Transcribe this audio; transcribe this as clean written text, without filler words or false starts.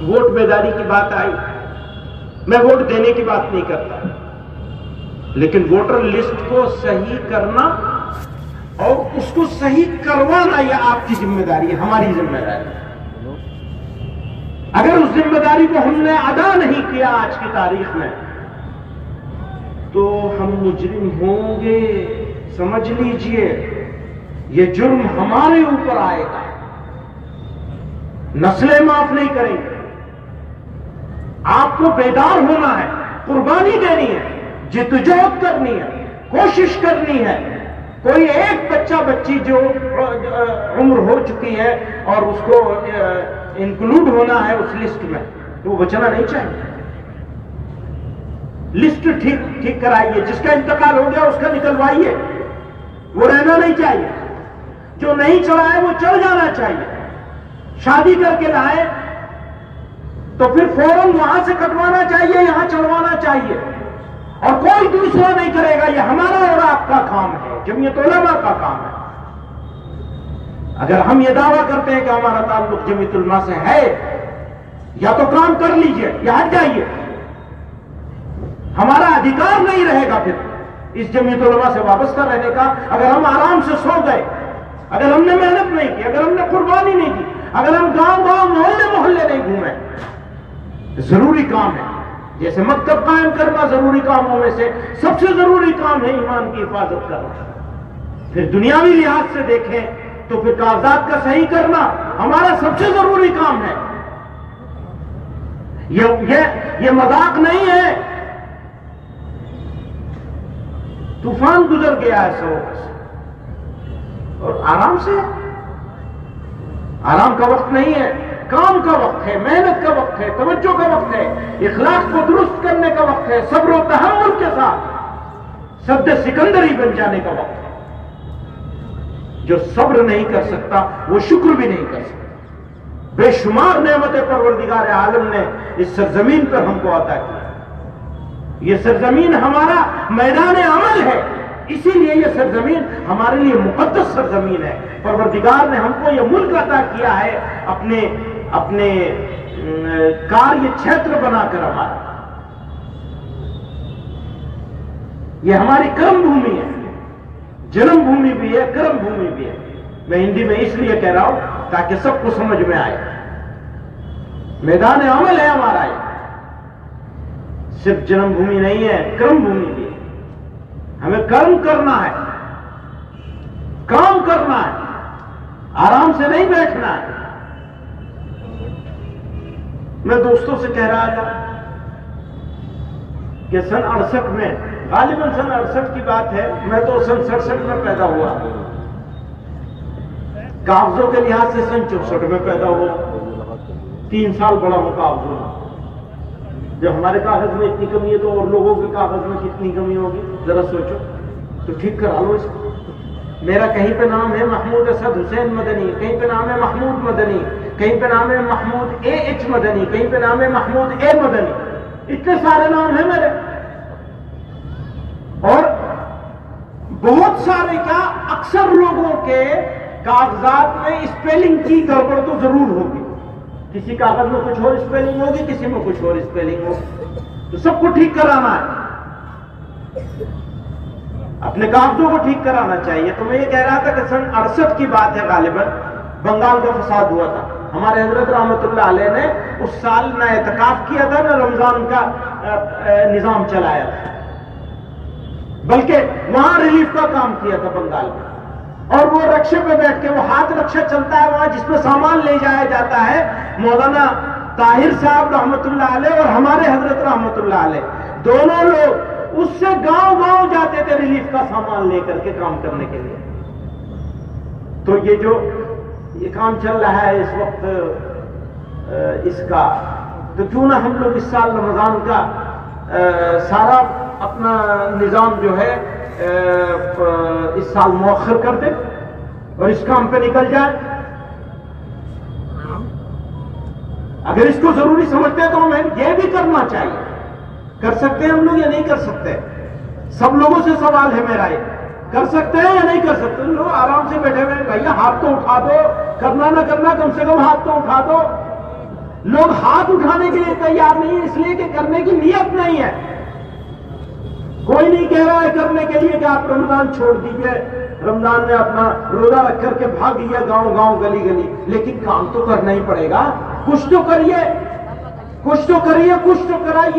Vote بیداری کی بات آئی، میں ووٹ دینے کی بات نہیں کرتا، لیکن ووٹر لسٹ کو صحیح کرنا اور اس کو صحیح کروانا یہ آپ کی ذمہ داری ہے، ہماری ذمہ داری ہے۔ اگر اس ذمہ داری کو ہم نے ادا نہیں کیا آج کی تاریخ میں تو ہم مجرم ہوں گے، سمجھ لیجئے یہ جرم ہمارے اوپر آئے گا، نسلیں معاف نہیں کریں گے۔ آپ کو بیدار ہونا ہے، قربانی دینی ہے، جدوجہد کرنی ہے، کوشش کرنی ہے۔ کوئی ایک بچہ بچی جو عمر ہو چکی ہے اور اس کو انکلوڈ ہونا ہے اس لسٹ میں، وہ بچنا نہیں چاہیے۔ لسٹ ٹھیک کرائیے، جس کا انتقال ہو گیا اس کا نکلوائیے، وہ رہنا نہیں چاہیے۔ جو نہیں چڑھا ہے وہ چڑھ جانا چاہیے۔ شادی کر کے لائے تو پھر فوراً وہاں سے کٹوانا چاہیے، یہاں چڑھوانا چاہیے، اور کوئی دوسرا نہیں کرے گا۔ یہ ہمارا اور آپ کا کام ہے، جمعیت علماء کا کام ہے۔ اگر ہم یہ دعویٰ کرتے ہیں کہ ہمارا تعلق جمعیت علماء سے ہے، یا تو کام کر لیجئے یا ہٹ جائیے۔ ہمارا ادھیکار نہیں رہے گا پھر اس جمعیت علماء سے وابستہ رہنے کا۔ اگر ہم آرام سے سو گئے، اگر ہم نے محنت نہیں کی، اگر ہم نے قربانی نہیں کی، اگر ہم گاؤں گاؤں محلے محلے نہیں گھومے، ضروری کام ہے۔ جیسے مکتب قائم کرنا ضروری کاموں میں سے سب سے ضروری کام ہے ایمان کی حفاظت کرنا۔ پھر دنیاوی لحاظ سے دیکھیں تو پھر کاغذات کا صحیح کرنا ہمارا سب سے ضروری کام ہے۔ یہ مذاق نہیں ہے۔ طوفان گزر گیا ہے سروور سے، اور آرام سے، آرام کا وقت نہیں ہے، کام کا وقت ہے، محنت کا وقت ہے، توجہ کا وقت ہے، اخلاق کو درست کرنے کا وقت ہے، صبر و تحمل کے ساتھ سد سکندری بن جانے کا وقت ہے۔ جو صبر نہیں کر سکتا وہ شکر بھی نہیں کر سکتا۔ بے شمار نعمتیں پروردگار عالم نے اس سرزمین پر ہم کو عطا کی۔ یہ سرزمین ہمارا میدان عمل ہے، اسی لیے یہ سرزمین ہمارے لیے مقدس سرزمین ہے۔ پروردگار نے ہم کو یہ ملک عطا کیا ہے، اپنے کاریہ چھیتر بنا کر ہمارا۔ یہ ہماری کرم بھومی ہے، جنم بھومی بھی ہے، کرم بھومی بھی ہے۔ میں ہندی میں اس لیے کہہ رہا ہوں تاکہ سب کو سمجھ میں آئے۔ میدان عمل ہے ہمارا، یہ صرف جنم بھومی نہیں ہے، کرم بھومی بھی ہے۔ ہمیں کرم کرنا ہے، کام کرنا ہے، آرام سے نہیں بیٹھنا ہے۔ میں دوستوں سے کہہ رہا تھا کہ سن 68 میں، غالباً سن 68 کی بات ہے، میں تو سن 67 میں پیدا ہوا، کاغذوں کے لحاظ سے سن 64 میں پیدا ہوا، 3 سال بڑا ہوں کاغذوں میں۔ جب ہمارے کاغذ میں اتنی کمی ہے تو اور لوگوں کے کاغذ میں کتنی کمی ہوگی، ذرا سوچو تو ٹھیک کرا لو اس کو۔ میرا کہیں پہ نام ہے محمود اسد حسین مدنی، کہیں پہ نام ہے محمود مدنی، کہیں پہ نام ہے محمود AH مدنی، کہیں پہ نام ہے محمود A مدنی، اتنے سارے نام ہیں میرے۔ اور بہت سارے کیا، اکثر لوگوں کے کاغذات میں اسپیلنگ کی گڑبڑ تو ضرور ہوگی، کسی کاغذ میں کچھ اور اسپیلنگ ہوگی، کسی میں کچھ اور اسپیلنگ ہوگی، تو سب کو ٹھیک کرانا ہے، اپنے کاغذوں کو ٹھیک کرانا چاہیے۔ تو میں یہ کہہ رہا تھا کہ سن 68 کی بات ہے، غالباً بنگال کا فساد ہوا تھا۔ ہمارے حضرت رحمت اللہ علیہ نے اس سال نہ اعتکاف کیا تھا، نہ رمضان کا نظام چلایا تھا، بلکہ وہاں ریلیف کا کام کیا تھا بنگال میں۔ اور وہ رکشے پہ بیٹھ کے، وہ ہاتھ رکشہ چلتا ہے وہاں جس میں سامان لے جایا جاتا ہے، مولانا طاہر صاحب رحمت اللہ علیہ اور ہمارے حضرت رحمت اللہ علیہ دونوں لوگ اس سے گاؤں گاؤں جاتے تھے ریلیف کا سامان لے کر کے کام کرنے کے لیے۔ تو یہ جو یہ کام چل رہا ہے اس وقت اس کا، تو کیوں نہ ہم لوگ اس سال رمضان کا سارا اپنا نظام جو ہے اس سال مؤخر کر دیں اور اس کام پہ نکل جائے۔ اگر اس کو ضروری سمجھتے ہیں تو ہمیں یہ بھی کرنا چاہیے۔ کر سکتے ہیں ہم لوگ یا نہیں کر سکتے؟ سب لوگوں سے سوال ہے میرا، یہ کر سکتے ہیں یا نہیں کر سکتے؟ لوگ آرام سے بیٹھے ہوئے، بھیا ہاتھ تو اٹھا دو، کرنا نہ کرنا کم سے کم ہاتھ تو اٹھا دو۔ لوگ ہاتھ اٹھانے کے لیے تیار نہیں ہے، اس لیے کہ کرنے کی نیت نہیں ہے. کوئی نہیں کہہ رہا ہے کرنے کے لیے کہ آپ رمضان چھوڑ دیجئے، رمضان میں اپنا روزہ رکھ کر کے بھاگ گیا گاؤں گاؤں گلی گلی، لیکن کام تو کرنا ہی پڑے گا. کچھ تو کریے، کچھ تو کریے، کچھ تو کرائیے.